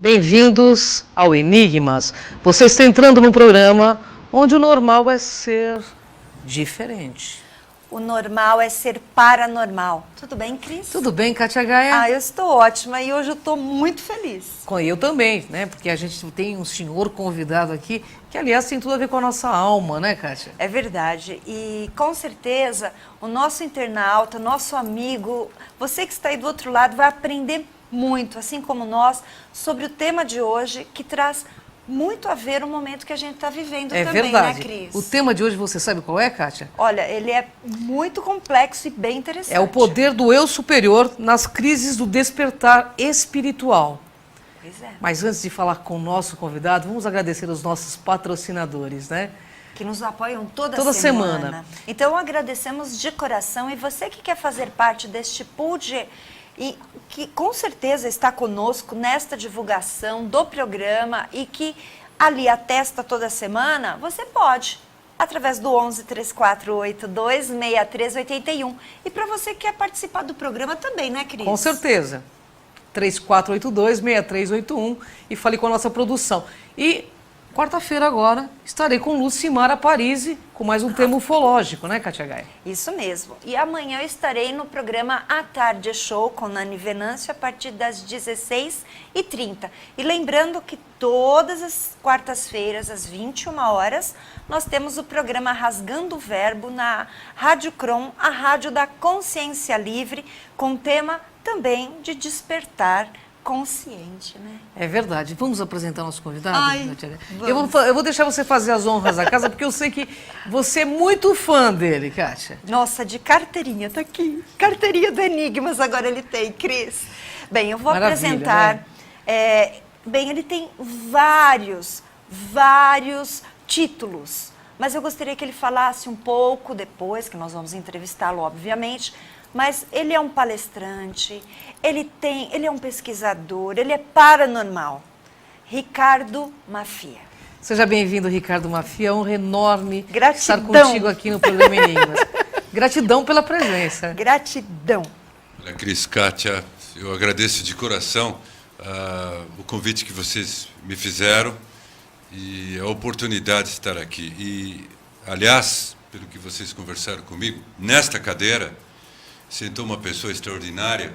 Bem-vindos ao Enigmas. Você está entrando num programa onde o normal é ser diferente. O normal é ser paranormal. Tudo bem, Cris? Tudo bem, Kátia Gaia? Eu estou ótima e hoje eu estou muito feliz. Eu também, né? Porque a gente tem um senhor convidado aqui que, aliás, tem tudo a ver com a nossa alma, né, Kátia? É verdade. E, com certeza, o nosso internauta, nosso amigo, você que está aí do outro lado, vai aprender muito, assim como nós, sobre o tema de hoje, que traz muito a ver o momento que a gente está vivendo também, verdade. Né, Cris? O tema de hoje, você sabe qual é, Kátia? Olha, ele é muito complexo e bem interessante. É o poder do eu superior nas crises do despertar espiritual. Pois é. Mas antes de falar com o nosso convidado, vamos agradecer os nossos patrocinadores, né? Que nos apoiam toda semana. Então, agradecemos de coração. E você que quer fazer parte deste pool e que com certeza está conosco nesta divulgação do programa e que ali atesta toda semana, você pode, através do 11 3482 6381. E para você que quer participar do programa também, né, Cris? Com certeza. 3482-6381 e fale com a nossa produção. E quarta-feira agora estarei com Lucimara Parisi com mais um tema ufológico, né, Kátia Gaia? Isso mesmo. E amanhã eu estarei no programa A Tarde Show com Nani Venâncio a partir das 16h30. E lembrando que todas as quartas-feiras, às 21 horas, nós temos o programa Rasgando o Verbo na Rádio Crom, a rádio da consciência livre, com tema também de despertar consciente, né? É verdade. Vamos apresentar nosso convidado? Vamos. Eu vou deixar você fazer as honras da casa, porque eu sei que você é muito fã dele, Kátia. Nossa, de carteirinha, tá aqui. Carteirinha do Enigmas agora ele tem, Cris. Bem, eu vou apresentar. Né? Bem, ele tem vários títulos. Mas eu gostaria que ele falasse um pouco depois, que nós vamos entrevistá-lo, obviamente. Mas ele é um palestrante, ele é um pesquisador, ele é paranormal. Ricardo Maffia. Seja bem-vindo, Ricardo Maffia. É um honra enorme Gratidão. estar contigo aqui no programa Enigmas. Gratidão pela presença. Gratidão. Olha, Cris, Kátia, eu agradeço de coração o convite que vocês me fizeram e a oportunidade de estar aqui. E, aliás, pelo que vocês conversaram comigo, nesta cadeira sentou uma pessoa extraordinária.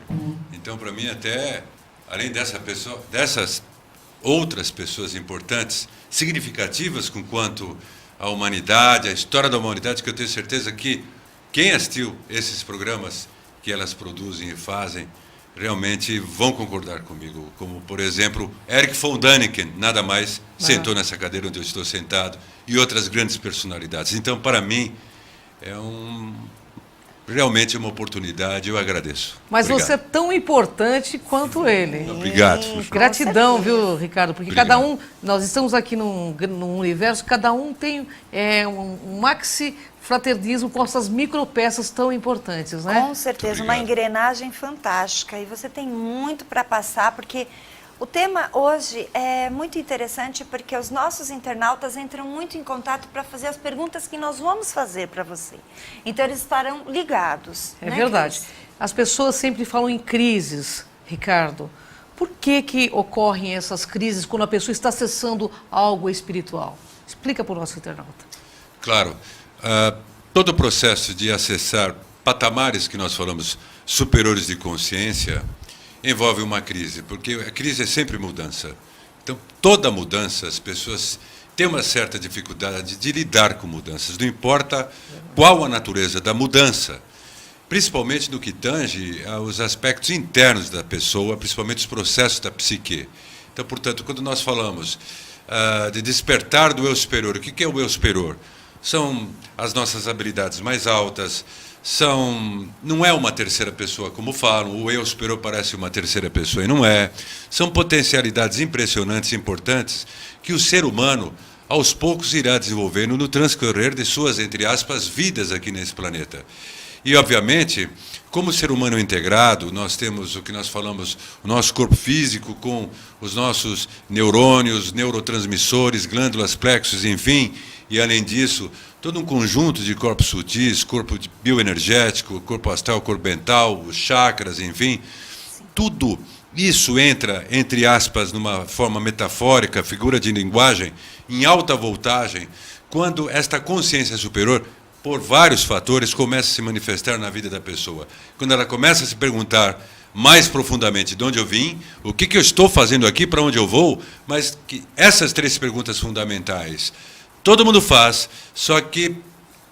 Então, para mim, até, além dessas outras pessoas importantes, significativas com quanto à humanidade, à história da humanidade, que eu tenho certeza que quem assistiu esses programas que elas produzem e fazem, realmente vão concordar comigo. Como, por exemplo, Erich von Däniken, nada mais, sentou nessa cadeira onde eu estou sentado, e outras grandes personalidades. Então, para mim, realmente é uma oportunidade, eu agradeço. Mas Obrigado. você é tão importante quanto ele. Obrigado. Gratidão, viu, Ricardo? Porque Obrigado. cada um, nós estamos aqui num universo, cada um tem um maxi-fraternismo com essas micropeças tão importantes, né? Com certeza, uma engrenagem fantástica. E você tem muito para passar, porque o tema hoje é muito interessante, porque os nossos internautas entram muito em contato para fazer as perguntas que nós vamos fazer para você. Então, eles estarão ligados. É né, verdade. Cris? As pessoas sempre falam em crises, Ricardo. Por que ocorrem essas crises quando a pessoa está acessando algo espiritual? Explica para o nosso internauta. Claro. Todo o processo de acessar patamares que nós falamos superiores de consciência envolve uma crise, porque a crise é sempre mudança. Então, toda mudança, as pessoas têm uma certa dificuldade de lidar com mudanças, não importa qual a natureza da mudança, principalmente no que tange aos aspectos internos da pessoa, principalmente os processos da psique. Então, portanto, quando nós falamos de despertar do eu superior, o que é o eu superior? São as nossas habilidades mais altas, não é uma terceira pessoa, como falam, o eu superior parece uma terceira pessoa, e não é. São potencialidades impressionantes e importantes que o ser humano, aos poucos, irá desenvolvendo no transcorrer de suas, entre aspas, vidas aqui nesse planeta. E, obviamente, como ser humano integrado, nós temos o que nós falamos, o nosso corpo físico com os nossos neurônios, neurotransmissores, glândulas, plexos, enfim, e, além disso, todo um conjunto de corpos sutis, corpo bioenergético, corpo astral, corpo mental, os chakras, enfim, tudo isso entra, entre aspas, numa forma metafórica, figura de linguagem, em alta voltagem, quando esta consciência superior, por vários fatores, começa a se manifestar na vida da pessoa. Quando ela começa a se perguntar mais profundamente de onde eu vim, o que eu estou fazendo aqui, para onde eu vou, mas que essas 3 perguntas fundamentais todo mundo faz, só que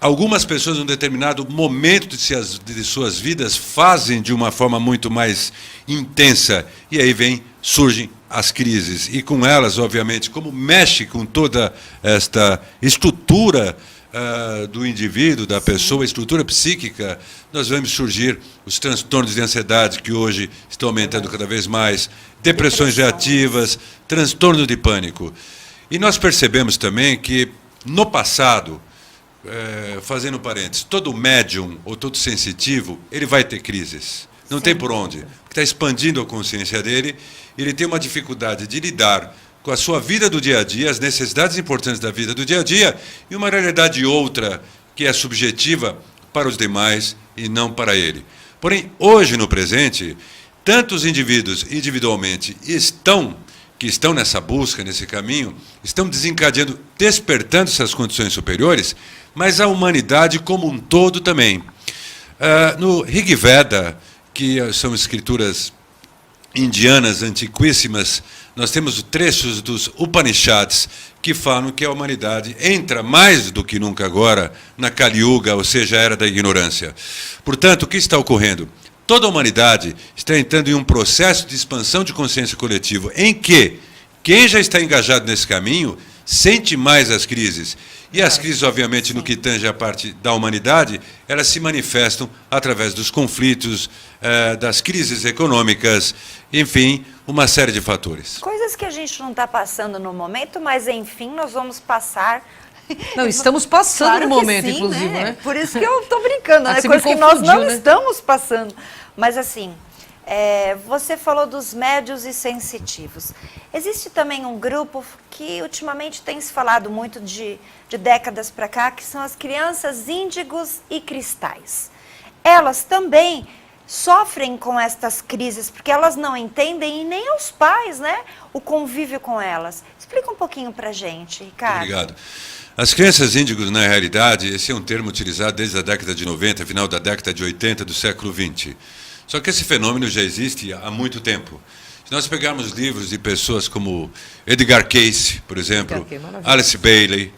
algumas pessoas, em um determinado momento de suas vidas, fazem de uma forma muito mais intensa. E aí surgem as crises. E com elas, obviamente, como mexe com toda esta estrutura do indivíduo, da pessoa, a estrutura psíquica, nós vemos surgir os transtornos de ansiedade, que hoje estão aumentando cada vez mais, depressões reativas, transtorno de pânico. E nós percebemos também que, no passado, fazendo parênteses, todo médium ou todo sensitivo, ele vai ter crises. Não tem por onde. Está expandindo a consciência dele, ele tem uma dificuldade de lidar com a sua vida do dia a dia, as necessidades importantes da vida do dia a dia, e uma realidade outra, que é subjetiva para os demais e não para ele. Porém, hoje, no presente, tantos indivíduos individualmente que estão nessa busca, nesse caminho, estão desencadeando, despertando essas condições superiores, mas a humanidade como um todo também. No Rig Veda, que são escrituras indianas antiquíssimas, nós temos trechos dos Upanishads que falam que a humanidade entra mais do que nunca agora na Kali Yuga, ou seja, a era da ignorância. Portanto, o que está ocorrendo? Toda a humanidade está entrando em um processo de expansão de consciência coletiva, em que quem já está engajado nesse caminho sente mais as crises. E as crises, obviamente, no que tange a parte da humanidade, elas se manifestam através dos conflitos, das crises econômicas, enfim, uma série de fatores. Coisas que a gente não está passando no momento, mas, enfim, nós vamos passar. Não, estamos passando Claro no que momento, sim, inclusive, né? Por isso que eu estou brincando, né? Você me Coisa que nós não confundiu, né? estamos passando. Mas, assim, você falou dos médios e sensitivos. Existe também um grupo que ultimamente tem se falado muito de décadas para cá, que são as crianças índigos e cristais. Elas também sofrem com estas crises, porque elas não entendem, e nem os pais, né? O convívio com elas. Explica um pouquinho para a gente, Ricardo. Obrigado. As crianças índigos, na realidade, esse é um termo utilizado desde a década de 90, final da década de 80 do século XX. Só que esse fenômeno já existe há muito tempo. Se nós pegarmos livros de pessoas como Edgar Cayce, por exemplo, Alice Bailey,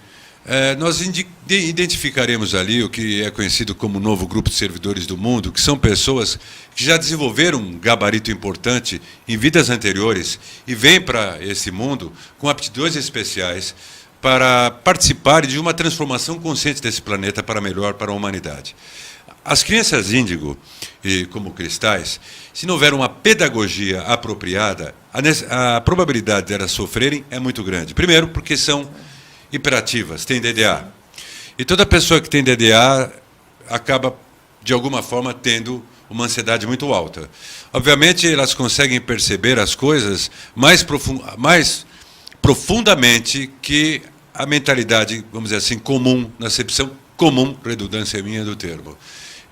nós identificaremos ali o que é conhecido como o novo grupo de servidores do mundo, que são pessoas que já desenvolveram um gabarito importante em vidas anteriores e vêm para esse mundo com aptidões especiais para participarem de uma transformação consciente desse planeta para melhor, para a humanidade. As crianças índigo, como cristais, se não houver uma pedagogia apropriada, a probabilidade de elas sofrerem é muito grande. Primeiro, porque são hiperativas, têm DDA. E toda pessoa que tem DDA acaba, de alguma forma, tendo uma ansiedade muito alta. Obviamente, elas conseguem perceber as coisas mais profundamente que a mentalidade, vamos dizer assim, comum, na acepção comum, redundância minha do termo.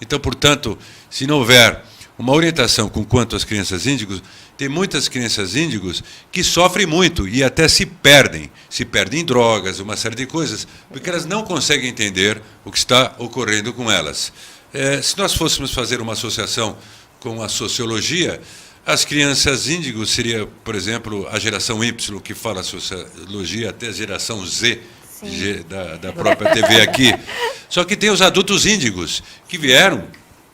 Então, portanto, se não houver uma orientação com quanto às crianças índigos, tem muitas crianças índigos que sofrem muito e até se perdem em drogas, uma série de coisas, porque elas não conseguem entender o que está ocorrendo com elas. Se nós fôssemos fazer uma associação com a sociologia, as crianças índigos seria, por exemplo, a geração Y, que fala sociologia, até a geração Z, da própria TV aqui. Só que tem os adultos índigos, que vieram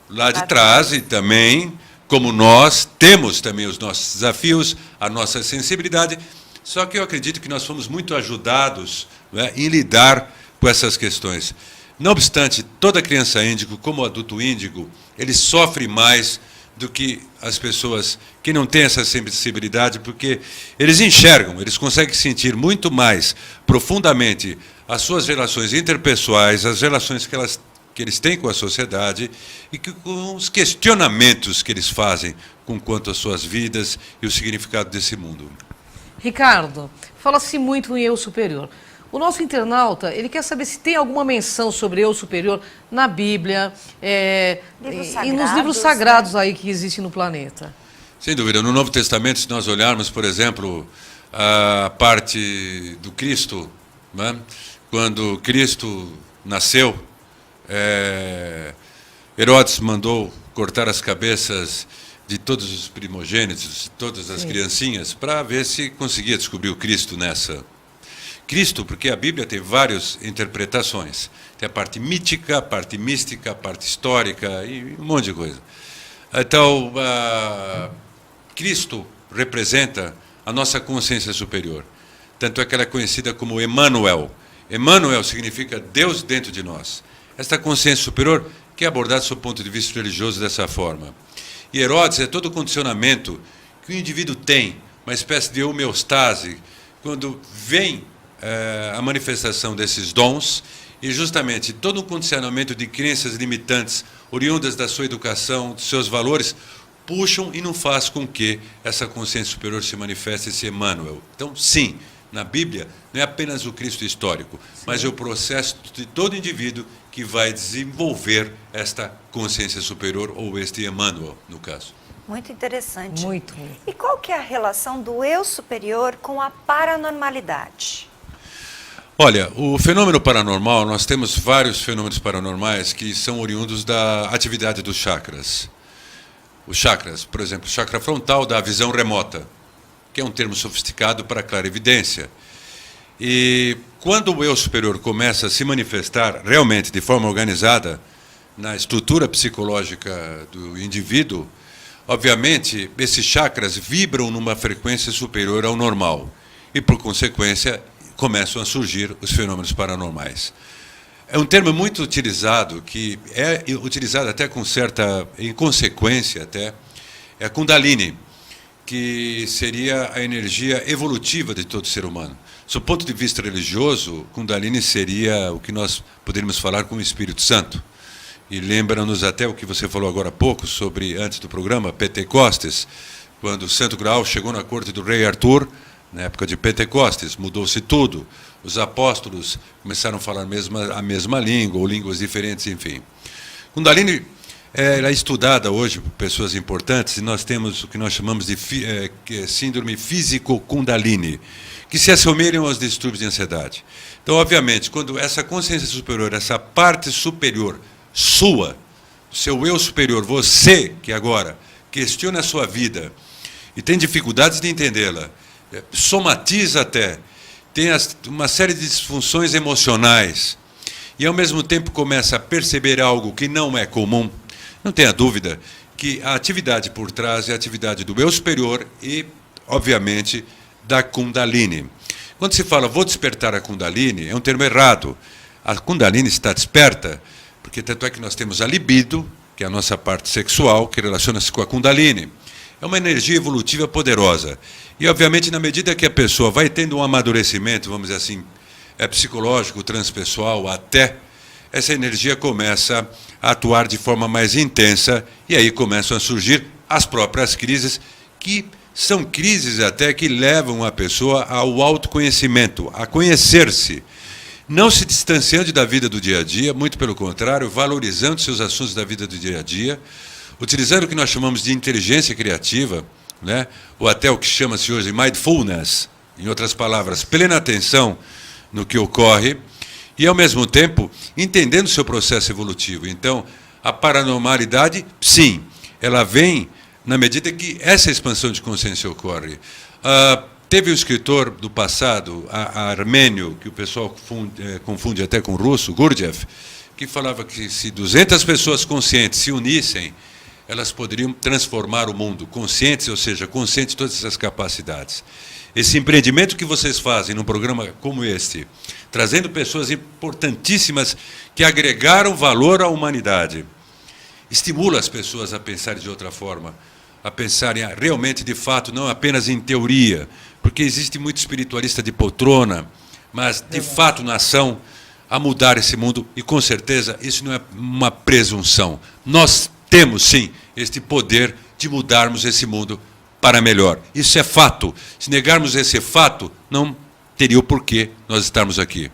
lá de trás e também, como nós, temos também os nossos desafios, a nossa sensibilidade, só que eu acredito que nós fomos muito ajudados, né, em lidar com essas questões. Não obstante, toda criança índigo, como adulto índigo, ele sofre mais do que as pessoas que não têm essa sensibilidade, porque eles enxergam, eles conseguem sentir muito mais profundamente as suas relações interpessoais, as relações que eles têm com a sociedade e com os questionamentos que eles fazem com quanto às suas vidas e o significado desse mundo. Ricardo, fala-se muito em eu superior. O nosso internauta, ele quer saber se tem alguma menção sobre eu superior na Bíblia, e nos livros sagrados, né, aí que existem no planeta. Sem dúvida. No Novo Testamento, se nós olharmos, por exemplo, a parte do Cristo, né? Quando Cristo nasceu, Herodes mandou cortar as cabeças de todos os primogênitos, de todas as criancinhas, para ver se conseguia descobrir o Cristo nessa. Cristo, porque a Bíblia tem várias interpretações. Tem a parte mítica, a parte mística, a parte histórica e um monte de coisa. Então, Cristo representa a nossa consciência superior. Tanto é que ela é conhecida como Emmanuel. Emmanuel significa Deus dentro de nós. Esta consciência superior que é abordada sob o ponto de vista religioso dessa forma. E Herodes é todo o condicionamento que o indivíduo tem, uma espécie de homeostase, quando vem a manifestação desses dons, e justamente todo um condicionamento de crenças limitantes, oriundas da sua educação, dos seus valores, puxam e não faz com que essa consciência superior se manifeste, esse Emmanuel. Então, sim, na Bíblia, não é apenas o Cristo histórico, mas é o processo de todo indivíduo que vai desenvolver esta consciência superior, ou este Emmanuel, no caso. Muito interessante. Muito. E qual que é a relação do eu superior com a paranormalidade? Olha, o fenômeno paranormal, nós temos vários fenômenos paranormais que são oriundos da atividade dos chakras. Os chakras, por exemplo, o chakra frontal dá a visão remota, que é um termo sofisticado para clarividência. E quando o eu superior começa a se manifestar realmente de forma organizada na estrutura psicológica do indivíduo, obviamente, esses chakras vibram numa frequência superior ao normal e, por consequência, começam a surgir os fenômenos paranormais. É um termo muito utilizado, que é utilizado até com certa inconsequência, até, é a Kundalini, que seria a energia evolutiva de todo ser humano. Do ponto de vista religioso, Kundalini seria o que nós poderíamos falar com o Espírito Santo. E lembra-nos até o que você falou agora há pouco, sobre, antes do programa, Pentecostes, quando o Santo Graal chegou na corte do rei Arthur, na época de Pentecostes, mudou-se tudo. Os apóstolos começaram a falar a mesma língua, ou línguas diferentes, enfim. Kundalini é estudada hoje por pessoas importantes, e nós temos o que nós chamamos de síndrome físico-Kundalini, que se assemelham aos distúrbios de ansiedade. Então, obviamente, quando essa consciência superior, essa parte superior sua, seu eu superior, você que agora questiona a sua vida e tem dificuldades de entendê-la, somatiza até, tem uma série de disfunções emocionais e, ao mesmo tempo, começa a perceber algo que não é comum, não tenha dúvida que a atividade por trás é a atividade do eu superior e, obviamente, da Kundalini. Quando se fala, vou despertar a Kundalini, é um termo errado. A Kundalini está desperta, porque tanto é que nós temos a libido, que é a nossa parte sexual, que relaciona-se com a Kundalini. É uma energia evolutiva poderosa. E, obviamente, na medida que a pessoa vai tendo um amadurecimento, vamos dizer assim, psicológico, transpessoal, até, essa energia começa a atuar de forma mais intensa, e aí começam a surgir as próprias crises, que são crises até que levam a pessoa ao autoconhecimento, a conhecer-se, não se distanciando da vida do dia a dia, muito pelo contrário, valorizando seus assuntos da vida do dia a dia, utilizando o que nós chamamos de inteligência criativa, né? Ou até o que chama-se hoje de mindfulness, em outras palavras, plena atenção no que ocorre, e, ao mesmo tempo, entendendo o seu processo evolutivo. Então, a paranormalidade, sim, ela vem na medida que essa expansão de consciência ocorre. Teve um escritor do passado, armênio, que o pessoal confunde até com russo, Gurdjieff, que falava que se 200 pessoas conscientes se unissem, elas poderiam transformar o mundo, conscientes, ou seja, conscientes de todas essas capacidades. Esse empreendimento que vocês fazem num programa como este, trazendo pessoas importantíssimas que agregaram valor à humanidade, estimula as pessoas a pensarem de outra forma, a pensarem realmente, de fato, não apenas em teoria, porque existe muito espiritualista de poltrona, mas, de fato, na ação, a mudar esse mundo, e, com certeza, isso não é uma presunção. Nós temos, sim, este poder de mudarmos esse mundo para melhor. Isso é fato. Se negarmos esse fato, não teria o porquê nós estarmos aqui.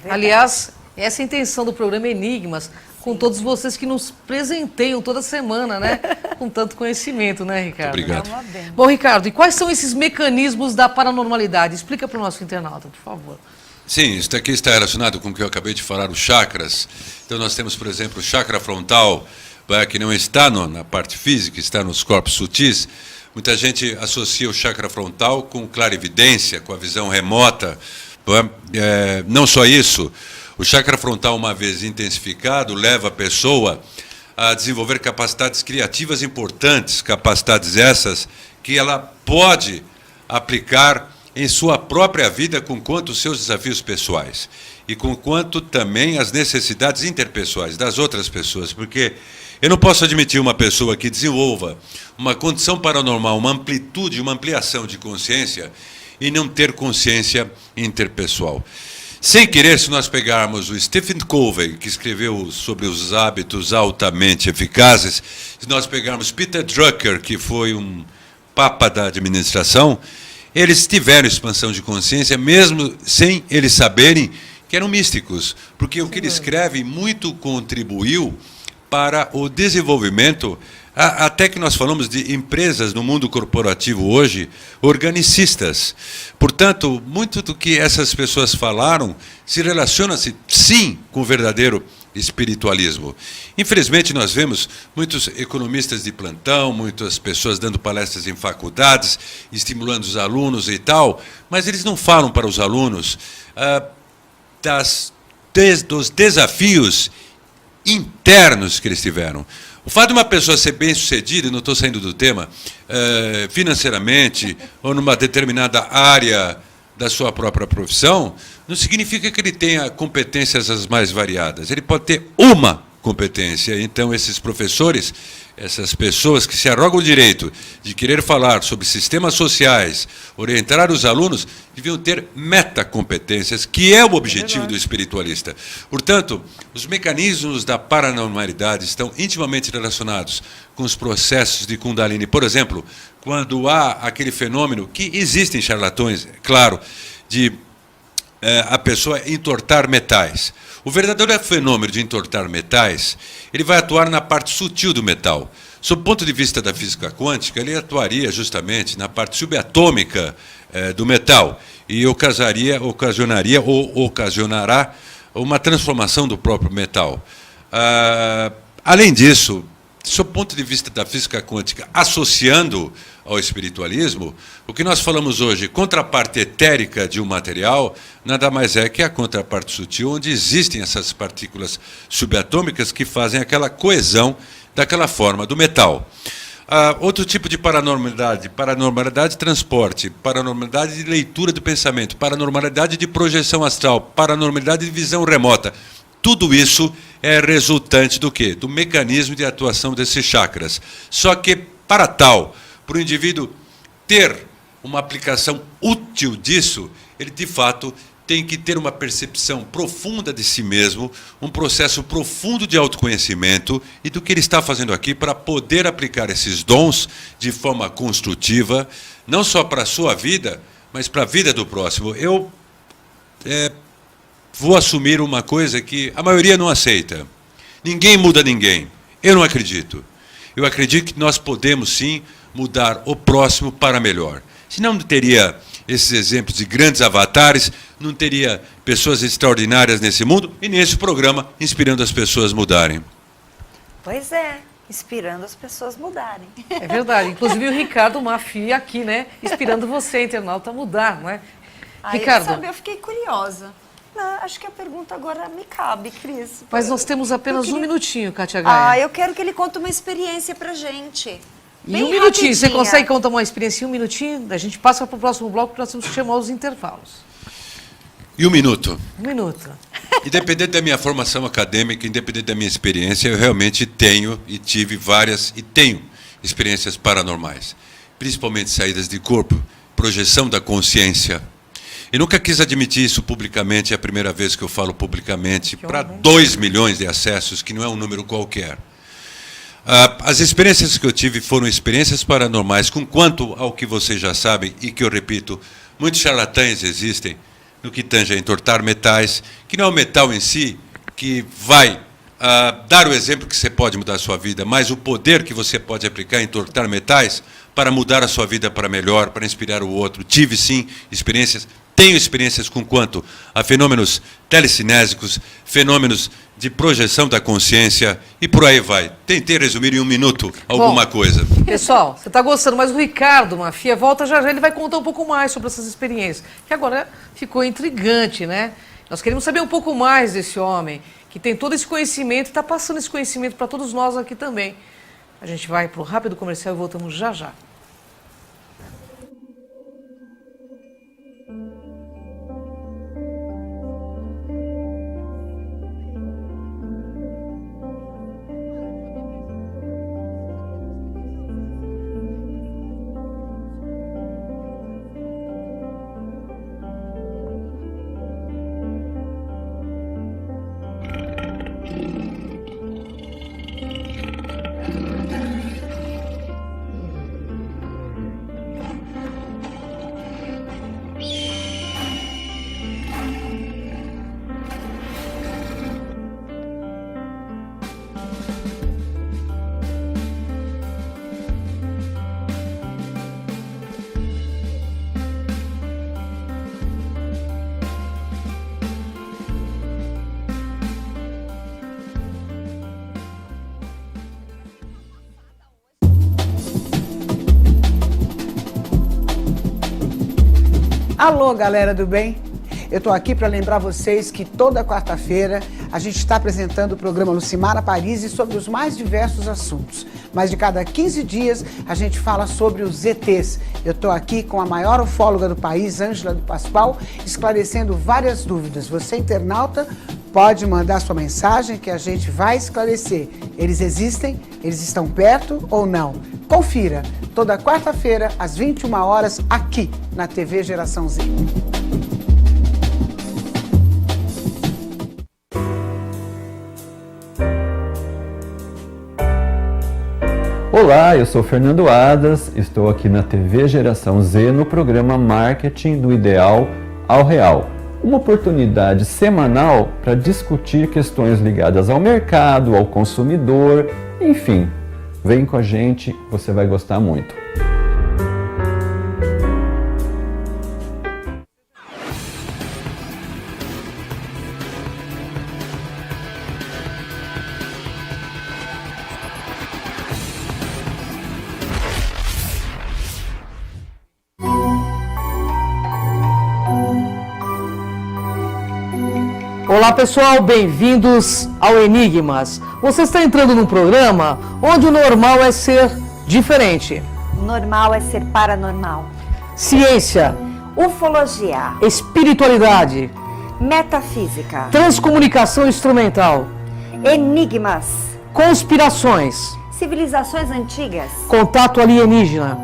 Aliás, essa é a intenção do programa Enigmas, com todos vocês que nos presenteiam toda semana, né? Com tanto conhecimento, né, Ricardo? Muito obrigado. É uma benção. Bom, Ricardo, e quais são esses mecanismos da paranormalidade? Explica para o nosso internauta, por favor. Sim, isso aqui está relacionado com o que eu acabei de falar, os chakras. Então nós temos, por exemplo, o chakra frontal, que não está na parte física, está nos corpos sutis. Muita gente associa o chakra frontal com clarividência, com a visão remota. Não só isso, o chakra frontal, uma vez intensificado, leva a pessoa a desenvolver capacidades criativas importantes, capacidades essas que ela pode aplicar em sua própria vida com quanto os seus desafios pessoais e com quanto também as necessidades interpessoais das outras pessoas, porque eu não posso admitir uma pessoa que desenvolva uma condição paranormal, uma amplitude, uma ampliação de consciência e não ter consciência interpessoal. Sem querer, se nós pegarmos o Stephen Covey, que escreveu sobre os hábitos altamente eficazes, se nós pegarmos Peter Drucker, que foi um papa da administração, eles tiveram expansão de consciência, mesmo sem eles saberem que eram místicos, porque o que ele escreve muito contribuiu para o desenvolvimento, até que nós falamos de empresas no mundo corporativo hoje, organicistas. Portanto, muito do que essas pessoas falaram se relaciona-se, sim, com o verdadeiro espiritualismo. Infelizmente, nós vemos muitos economistas de plantão, muitas pessoas dando palestras em faculdades, estimulando os alunos e tal, mas eles não falam para os alunos dos desafios internos que eles tiveram. O fato de uma pessoa ser bem-sucedida, e não estou saindo do tema, financeiramente, ou numa determinada área da sua própria profissão, não significa que ele tenha competências as mais variadas. Ele pode ter uma competência. Então, esses professores, essas pessoas que se arrogam o direito de querer falar sobre sistemas sociais, orientar os alunos, deviam ter metacompetências, que é o objetivo do espiritualista. Portanto, os mecanismos da paranormalidade estão intimamente relacionados com os processos de Kundalini. Por exemplo, quando há aquele fenômeno, que existem charlatões, claro, de a pessoa entortar metais. O verdadeiro fenômeno de entortar metais, ele vai atuar na parte sutil do metal. Sob o ponto de vista da física quântica, ele atuaria justamente na parte subatômica do metal e ocasionaria ou ocasionará uma transformação do próprio metal. Além disso, sob o ponto de vista da física quântica, associando ao espiritualismo, o que nós falamos hoje, contraparte etérica de um material, nada mais é que a contraparte sutil, onde existem essas partículas subatômicas que fazem aquela coesão daquela forma do metal. Outro tipo de paranormalidade, paranormalidade de transporte, paranormalidade de leitura do pensamento, paranormalidade de projeção astral, paranormalidade de visão remota. Tudo isso é resultante do quê? Do mecanismo de atuação desses chakras. Só que, para tal, para o indivíduo ter uma aplicação útil disso, ele, de fato, tem que ter uma percepção profunda de si mesmo, um processo profundo de autoconhecimento e do que ele está fazendo aqui para poder aplicar esses dons de forma construtiva, não só para a sua vida, mas para a vida do próximo. Eu vou assumir uma coisa que a maioria não aceita. Ninguém muda ninguém. Eu não acredito. Eu acredito que nós podemos, sim, mudar o próximo para melhor. Senão não teria esses exemplos de grandes avatares, não teria pessoas extraordinárias nesse mundo e nesse programa inspirando as pessoas a mudarem. Pois é, inspirando as pessoas a mudarem. É verdade. Inclusive o Ricardo Mafia aqui, né? Inspirando você, internauta, a mudar, não é? Ricardo. Sabe, eu fiquei curiosa. Não, acho que a pergunta agora me cabe, Cris. Mas nós temos apenas um minutinho, Kátia Gaia. Eu quero que ele conte uma experiência pra gente. E Bem um minutinho, você rapidinha. consegue contar uma experiência em um minutinho? A gente passa para o próximo bloco, porque nós temos que chamar os intervalos. E um minuto. Um minuto. Independente da minha formação acadêmica, independente da minha experiência, eu realmente tenho e tive várias e tenho experiências paranormais. Principalmente saídas de corpo, projeção da consciência. Eu nunca quis admitir isso publicamente, é a primeira vez que eu falo publicamente, para 2 milhões de acessos, que não é um número qualquer. As experiências que eu tive foram experiências paranormais, com quanto ao que vocês já sabem, e que eu repito, muitos charlatães existem no que tange a entortar metais, que não é o metal em si que vai dar o exemplo que você pode mudar a sua vida, mas o poder que você pode aplicar em tortar metais para mudar a sua vida para melhor, para inspirar o outro. Tive, sim, experiências, tenho experiências com quanto a fenômenos telecinésicos, fenômenos de projeção da consciência e por aí vai. Tentei resumir em 1 minuto alguma coisa. Pessoal, você está gostando, mas o Ricardo Mafia volta já já, ele vai contar um pouco mais sobre essas experiências, que agora ficou intrigante, né? Nós queremos saber um pouco mais desse homem, que tem todo esse conhecimento e está passando esse conhecimento para todos nós aqui também. A gente vai para o rápido comercial e voltamos já já. Alô, galera do bem? Eu tô aqui para lembrar vocês que toda quarta-feira a gente está apresentando o programa Lucimara Paris sobre os mais diversos assuntos. Mas de cada 15 dias a gente fala sobre os ETs. Eu tô aqui com a maior ufóloga do país, Ângela do Pascoal, esclarecendo várias dúvidas. Você, internauta, pode mandar sua mensagem que a gente vai esclarecer. Eles existem? Eles estão perto ou não? Confira, toda quarta-feira, às 21 horas, aqui na TV Geração Z. Olá, eu sou Fernando Adas, estou aqui na TV Geração Z no programa Marketing do Ideal ao Real. Uma oportunidade semanal para discutir questões ligadas ao mercado, ao consumidor, enfim. Vem com a gente, você vai gostar muito. Olá pessoal, bem-vindos ao Enigmas. Você está entrando num programa onde o normal é ser diferente. O normal é ser paranormal. Ciência, Ufologia, espiritualidade, metafísica, transcomunicação instrumental, enigmas, conspirações, civilizações antigas. contato alienígena.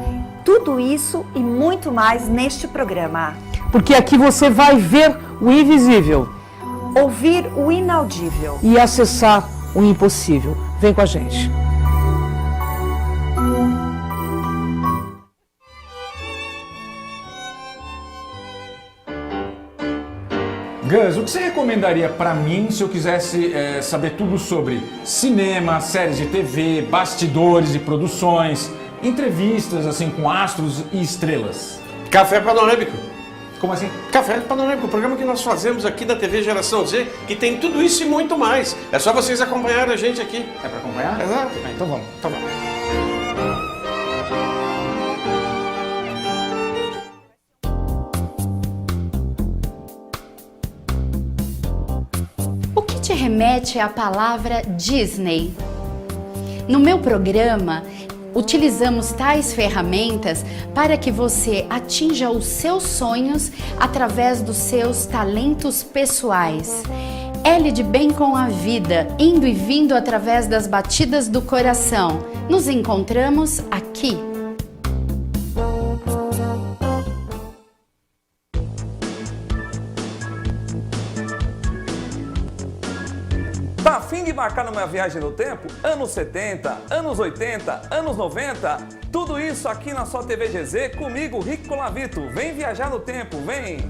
Tudo isso e muito mais neste programa. Porque aqui você vai ver o invisível Ouvir o inaudível. e acessar o impossível. Vem com a gente. Gus, o que você recomendaria para mim se eu quisesse saber tudo sobre cinema, séries de TV, bastidores de produções, entrevistas assim com astros e estrelas? Café Panorâmico. Como assim? Café Panorâmico, o programa que nós fazemos aqui da TV Geração Z, que tem tudo isso e muito mais. É só vocês acompanharem a gente aqui. É para acompanhar? Exato. Então vamos. O que te remete à palavra Disney? No meu programa, utilizamos tais ferramentas para que você atinja os seus sonhos através dos seus talentos pessoais. L de bem com a vida, indo e vindo através das batidas do coração. Nos encontramos aqui. Tá a fim de marcar numa viagem no tempo? Anos 70, anos 80, anos 90, tudo isso aqui na sua TV GZ comigo, Rico Colavito. Vem viajar no tempo, vem!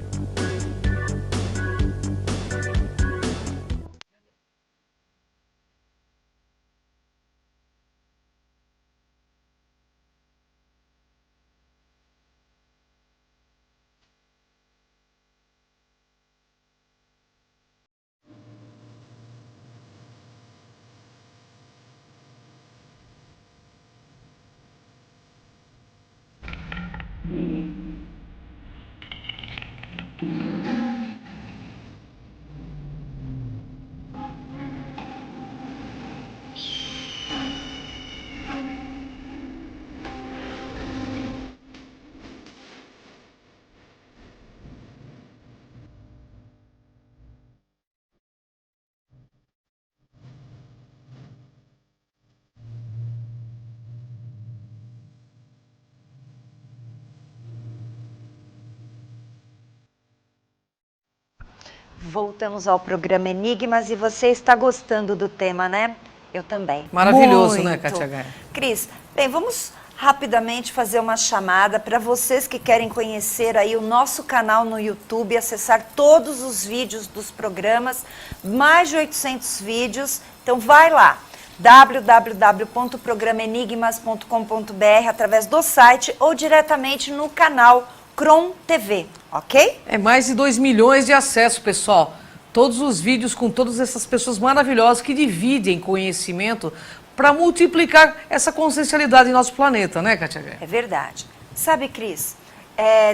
Voltamos ao programa Enigmas e você está gostando do tema, né? Eu também. Maravilhoso, muito. né, Kátia Gaia? Cris, bem, vamos rapidamente fazer uma chamada para vocês que querem conhecer aí o nosso canal no YouTube, acessar todos os vídeos dos programas, mais de 800 vídeos. Então vai lá, www.programaenigmas.com.br, através do site ou diretamente no canal Cron TV, ok? É mais de 2 milhões de acessos, pessoal. Todos os vídeos com todas essas pessoas maravilhosas que dividem conhecimento para multiplicar essa consciencialidade em nosso planeta, né, Kátia Gaia? É verdade. Sabe, Cris,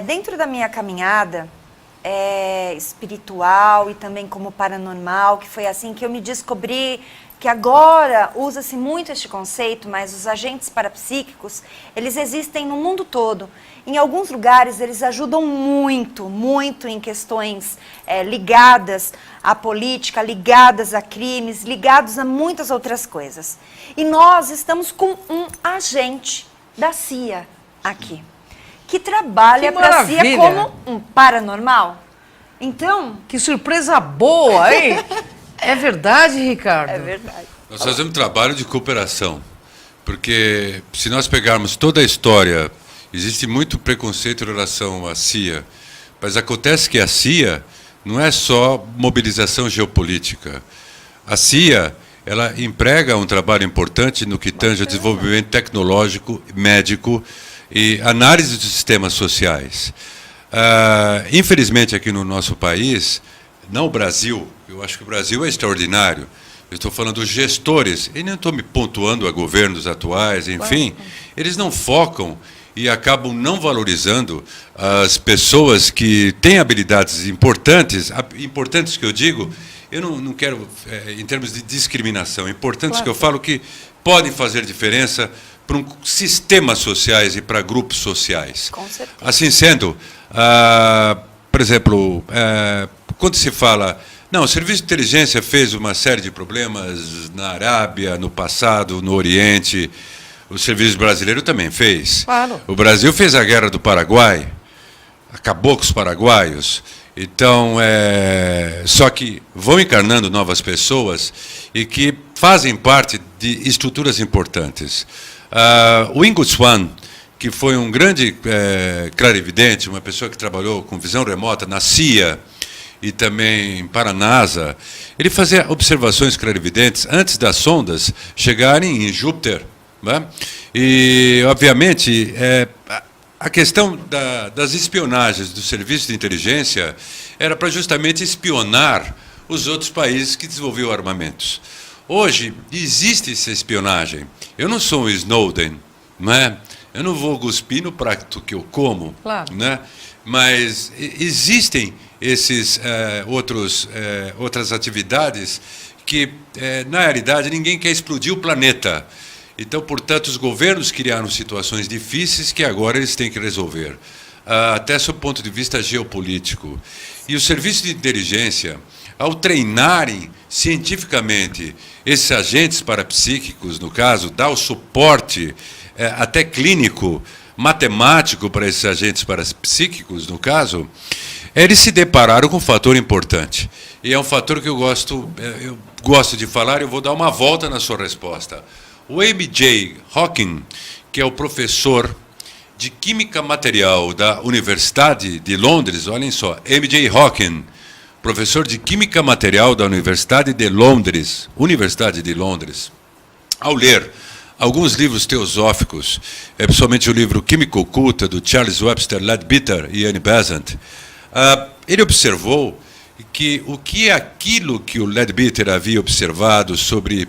dentro da minha caminhada espiritual e também como paranormal, que foi assim que eu me descobri, que agora usa-se muito este conceito, mas os agentes parapsíquicos, eles existem no mundo todo. Em alguns lugares, eles ajudam muito, muito em questões ligadas à política, ligadas a crimes, ligados a muitas outras coisas. E nós estamos com um agente da CIA aqui, que trabalha para a CIA como um paranormal. Então... Que surpresa boa, hein? É verdade, Ricardo? É verdade. Nós fazemos trabalho de cooperação, porque se nós pegarmos toda a história, existe muito preconceito em relação à CIA, mas acontece que a CIA não é só mobilização geopolítica. A CIA, ela emprega um trabalho importante no que tange ao desenvolvimento tecnológico, médico e análise dos sistemas sociais. Infelizmente, aqui no nosso país, não o Brasil, eu acho que o Brasil é extraordinário, eu estou falando dos gestores, e não estou me pontuando a governos atuais, enfim, eles não focam e acabam não valorizando as pessoas que têm habilidades importantes que eu digo, eu não quero, em termos de discriminação, importantes que eu falo que podem fazer diferença para sistemas sociais e para grupos sociais. Com certeza. Assim sendo, por exemplo, quando se fala, não, o Serviço de Inteligência fez uma série de problemas na Arábia, no passado, no Oriente, o Serviço Brasileiro também fez. Claro. O Brasil fez a Guerra do Paraguai, acabou com os paraguaios. Então, só que vão encarnando novas pessoas e que fazem parte de estruturas importantes. O Ingo Swann, que foi um grande clarividente, uma pessoa que trabalhou com visão remota na CIA e também para a NASA, ele fazia observações clarividentes antes das sondas chegarem em Júpiter. Né? E, obviamente, a questão das espionagens do serviço de inteligência era para justamente espionar os outros países que desenvolviam armamentos. Hoje, existe essa espionagem. Eu não sou um Snowden, né? Eu não vou cuspir no prato que eu como, claro, né? Mas existem esses outras atividades que, na realidade, ninguém quer explodir o planeta. Então, portanto, os governos criaram situações difíceis que agora eles têm que resolver, até sob o ponto de vista geopolítico. E o serviço de inteligência, ao treinarem cientificamente esses agentes parapsíquicos, no caso, dar o suporte até clínico, matemático para esses agentes parapsíquicos, no caso, eles se depararam com um fator importante. E é um fator que eu gosto de falar, eu vou dar uma volta na sua resposta. O M.J. Hawking, que é o professor de Química Material da Universidade de Londres, olhem só, M.J. Hawking, professor de Química Material da Universidade de Londres, ao ler alguns livros teosóficos, principalmente o livro Química Oculta, do Charles Webster Leadbeater e Annie Besant, ele observou que aquilo que o Leadbeater havia observado sobre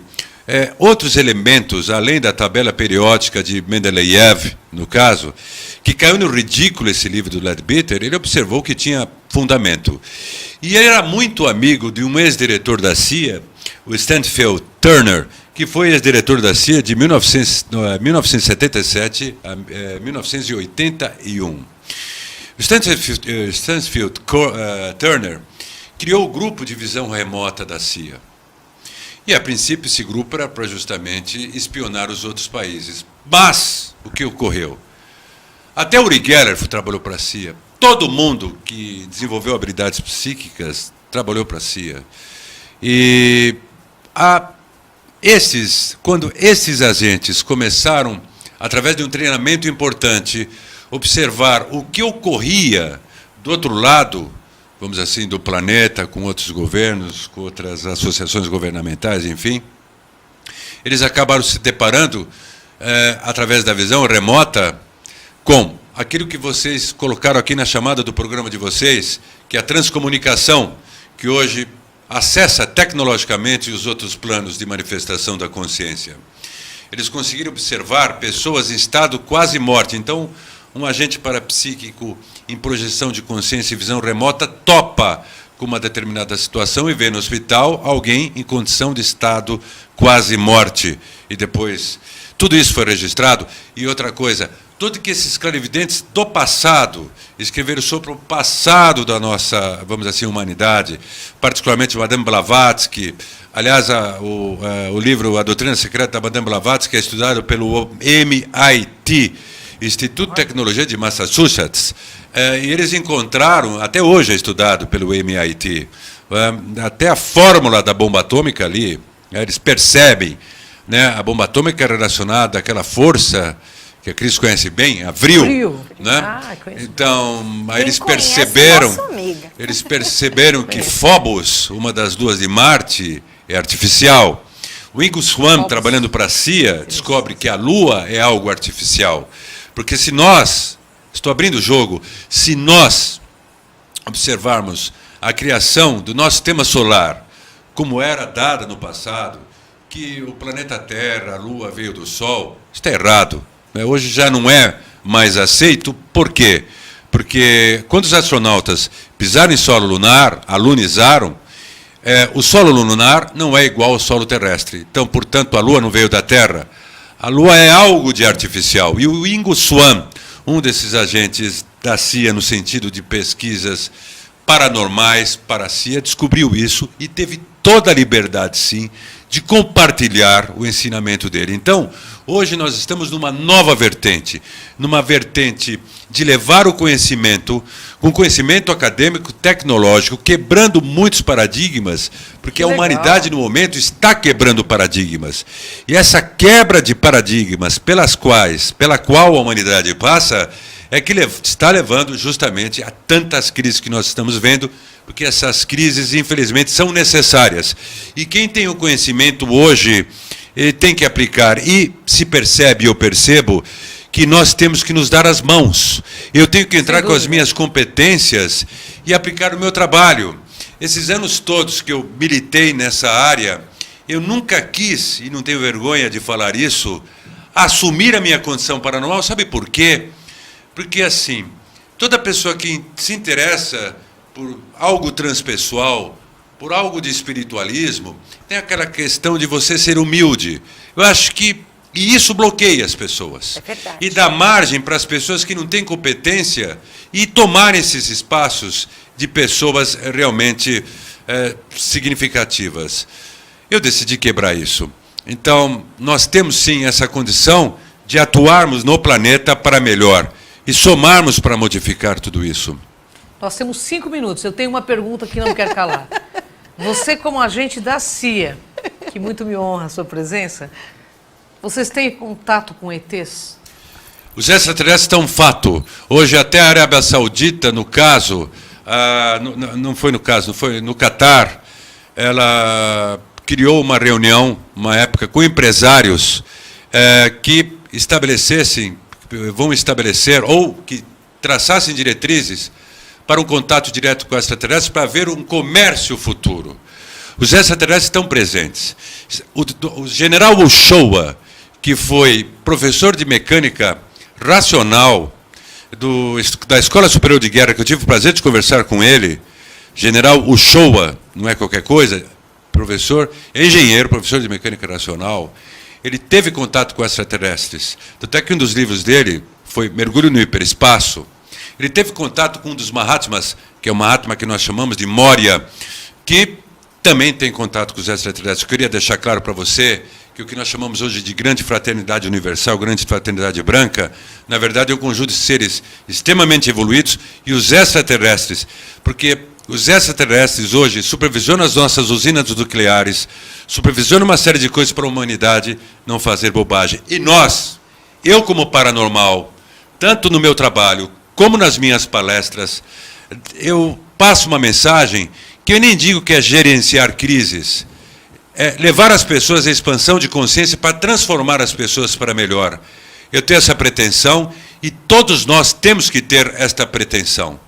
outros elementos, além da tabela periódica de Mendeleev, no caso, que caiu no ridículo esse livro do Leadbeater, ele observou que tinha fundamento. E ele era muito amigo de um ex-diretor da CIA, o Stanfield Turner, que foi ex-diretor da CIA de 1977 a 1981. O Stanfield Turner criou o Grupo de Visão Remota da CIA. E, a princípio, esse grupo era para justamente espionar os outros países. Mas, o que ocorreu? Até Uri Geller trabalhou para a CIA. Todo mundo que desenvolveu habilidades psíquicas trabalhou para a CIA. E quando esses agentes começaram, através de um treinamento importante, observar o que ocorria do outro lado, vamos dizer assim, do planeta, com outros governos, com outras associações governamentais, enfim, eles acabaram se deparando, através da visão remota, com aquilo que vocês colocaram aqui na chamada do programa de vocês, que é a transcomunicação, que hoje acessa tecnologicamente os outros planos de manifestação da consciência. Eles conseguiram observar pessoas em estado quase morte. Então, um agente parapsíquico em projeção de consciência e visão remota topa com uma determinada situação e vê no hospital alguém em condição de estado quase morte. E depois, tudo isso foi registrado. E outra coisa, tudo que esses clarividentes do passado escreveram sobre o passado da nossa, vamos dizer assim, humanidade, particularmente Madame Blavatsky. Aliás, o livro A Doutrina Secreta da Madame Blavatsky é estudado pelo MIT, Instituto de Tecnologia de Massachusetts, e eles encontraram, até hoje é estudado pelo MIT, até a fórmula da bomba atômica ali, eles percebem, né, a bomba atômica é relacionada àquela força que a Cris conhece bem, a Vril, né? Então, aí eles perceberam que Phobos, uma das luas de Marte, é artificial. O Ingo Swann, trabalhando para a CIA, descobre que a Lua é algo artificial. Porque se nós, estou abrindo o jogo, se nós observarmos a criação do nosso sistema solar, como era dada no passado, que o planeta Terra, a Lua veio do Sol, está errado. Hoje já não é mais aceito. Por quê? Porque quando os astronautas pisaram em solo lunar, alunizaram, o solo lunar não é igual ao solo terrestre. Então, portanto, a Lua não veio da Terra. A Lua é algo de artificial. E o Ingo Swann, um desses agentes da CIA no sentido de pesquisas paranormais para a CIA, descobriu isso e teve toda a liberdade, sim, de compartilhar o ensinamento dele. Então, hoje nós estamos numa nova vertente, numa vertente de levar o conhecimento, com conhecimento acadêmico, tecnológico, quebrando muitos paradigmas, porque a humanidade, no momento, está quebrando paradigmas. E essa quebra de paradigmas pela qual a humanidade passa, é que está levando justamente a tantas crises que nós estamos vendo, porque essas crises, infelizmente, são necessárias. E quem tem o conhecimento hoje, ele tem que aplicar. E se percebe, eu percebo, que nós temos que nos dar as mãos. Eu tenho que entrar com as minhas competências e aplicar o meu trabalho. Esses anos todos que eu militei nessa área, eu nunca quis, e não tenho vergonha de falar isso, assumir a minha condição paranormal. Sabe por quê? Porque, assim, toda pessoa que se interessa por algo transpessoal, por algo de espiritualismo, tem aquela questão de você ser humilde. Eu acho que isso bloqueia as pessoas. É verdade. E dá margem para as pessoas que não têm competência e tomarem esses espaços de pessoas realmente significativas. Eu decidi quebrar isso. Então, nós temos sim essa condição de atuarmos no planeta para melhor e somarmos para modificar tudo isso. Nós temos 5 minutos. Eu tenho uma pergunta que não quer calar. Você, como agente da CIA, que muito me honra a sua presença, vocês têm contato com ETs? Os extraterrestres estão um fato. Hoje até a Arábia Saudita, no caso, não foi no caso, foi no Catar, ela criou uma reunião, uma época, com empresários que vão estabelecer, ou que traçassem diretrizes para um contato direto com extraterrestres, para ver um comércio futuro. Os extraterrestres estão presentes. O general Uchoa, que foi professor de mecânica racional da Escola Superior de Guerra, que eu tive o prazer de conversar com ele, general Uchoa, não é qualquer coisa, professor, engenheiro, professor de mecânica racional, ele teve contato com extraterrestres. Tanto é que um dos livros dele foi Mergulho no Hiperespaço. Ele teve contato com um dos Mahatmas, que é o Mahatma que nós chamamos de Moria, que também tem contato com os extraterrestres. Eu queria deixar claro para você que o que nós chamamos hoje de grande fraternidade universal, grande fraternidade branca, na verdade é um conjunto de seres extremamente evoluídos e os extraterrestres, porque os extraterrestres hoje supervisionam as nossas usinas nucleares, supervisionam uma série de coisas para a humanidade não fazer bobagem. E nós, eu como paranormal, tanto no meu trabalho como nas minhas palestras, eu passo uma mensagem que eu nem digo que é gerenciar crises, é levar as pessoas à expansão de consciência para transformar as pessoas para melhor. Eu tenho essa pretensão e todos nós temos que ter esta pretensão.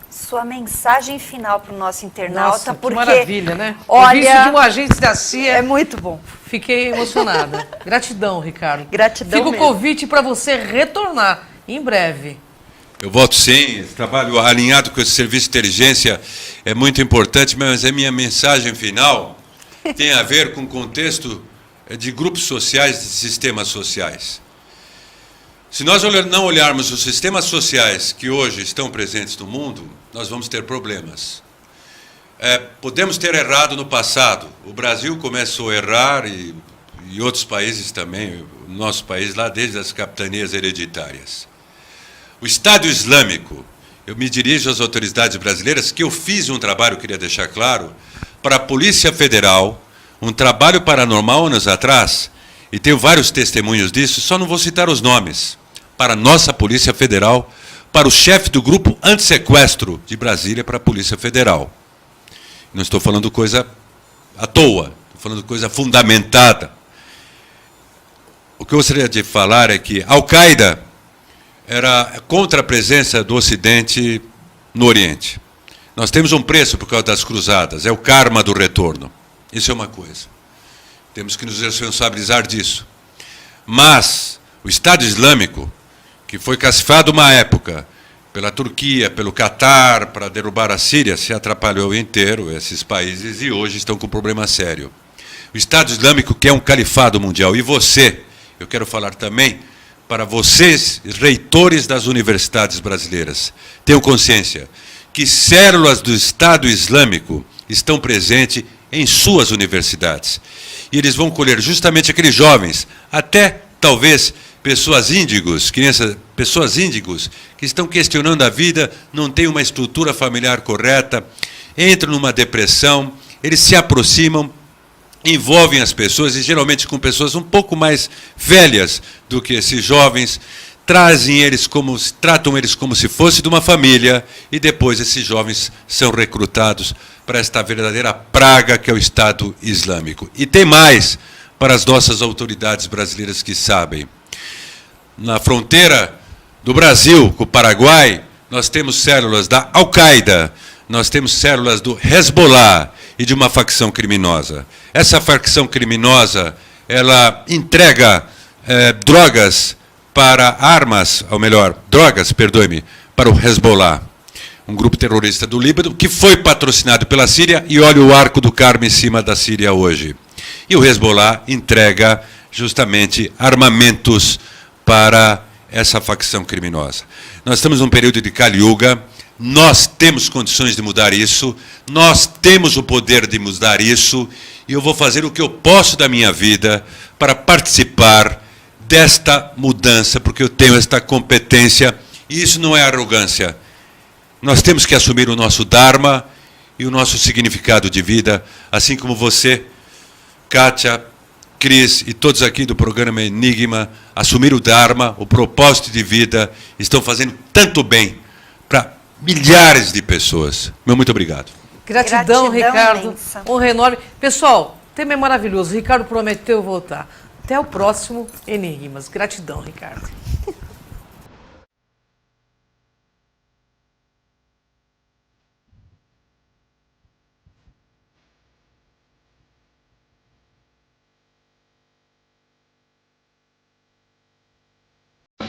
Sua mensagem final para o nosso internauta, Nossa, que porque maravilha, né? olha, Ouvir isso de um agente da CIA é muito bom. Fiquei emocionada. Gratidão, Ricardo. Gratidão Fica o mesmo. convite para você retornar em breve. Eu volto sim, esse trabalho alinhado com esse serviço de inteligência é muito importante, mas a minha mensagem final tem a ver com o contexto de grupos sociais, de sistemas sociais. Se nós não olharmos os sistemas sociais que hoje estão presentes no mundo, nós vamos ter problemas. Podemos ter errado no passado. O Brasil começou a errar e outros países também, o nosso país lá desde as capitanias hereditárias. O Estado Islâmico, eu me dirijo às autoridades brasileiras, que eu fiz um trabalho, queria deixar claro, para a Polícia Federal, um trabalho paranormal anos atrás, e tenho vários testemunhos disso, só não vou citar os nomes, para a nossa Polícia Federal, para o chefe do grupo antissequestro de Brasília, para a Polícia Federal. Não estou falando coisa à toa, estou falando coisa fundamentada. O que eu gostaria de falar é que a Al-Qaeda era contra a presença do Ocidente no Oriente. Nós temos um preço por causa das cruzadas, é o karma do retorno. Isso é uma coisa. Temos que nos responsabilizar disso. Mas o Estado Islâmico, que foi cacifado uma época pela Turquia, pelo Catar, para derrubar a Síria, se atrapalhou inteiro, esses países, e hoje estão com um problema sério. O Estado Islâmico, que é um califado mundial, e você, eu quero falar também para vocês, reitores das universidades brasileiras, tenham consciência que células do Estado Islâmico estão presentes em suas universidades. E eles vão colher justamente aqueles jovens, até talvez pessoas índigos, pessoas índigos que estão questionando a vida, não têm uma estrutura familiar correta, entram numa depressão, eles se aproximam, envolvem as pessoas, e geralmente com pessoas um pouco mais velhas do que esses jovens, tratam eles como se fosse de uma família, e depois esses jovens são recrutados para esta verdadeira praga que é o Estado Islâmico. E tem mais para as nossas autoridades brasileiras que sabem. Na fronteira do Brasil com o Paraguai, nós temos células da Al-Qaeda, nós temos células do Hezbollah e de uma facção criminosa. Essa facção criminosa, ela entrega drogas para para o Hezbollah, um grupo terrorista do Líbano, que foi patrocinado pela Síria, e olha o arco do Carmo em cima da Síria hoje. E o Hezbollah entrega justamente armamentos para essa facção criminosa. Nós estamos num período de Kali Yuga, nós temos condições de mudar isso, nós temos o poder de mudar isso, e eu vou fazer o que eu posso da minha vida para participar desta mudança, porque eu tenho esta competência, e isso não é arrogância. Nós temos que assumir o nosso Dharma e o nosso significado de vida, assim como você, Kátia, Cris e todos aqui do programa Enigma, assumir o Dharma, o propósito de vida, estão fazendo tanto bem para milhares de pessoas. Meu muito obrigado. Gratidão, Ricardo. Imensa. Honra enorme. Pessoal, o tema é maravilhoso. O Ricardo prometeu voltar. Até o próximo Enigmas. Gratidão, Ricardo.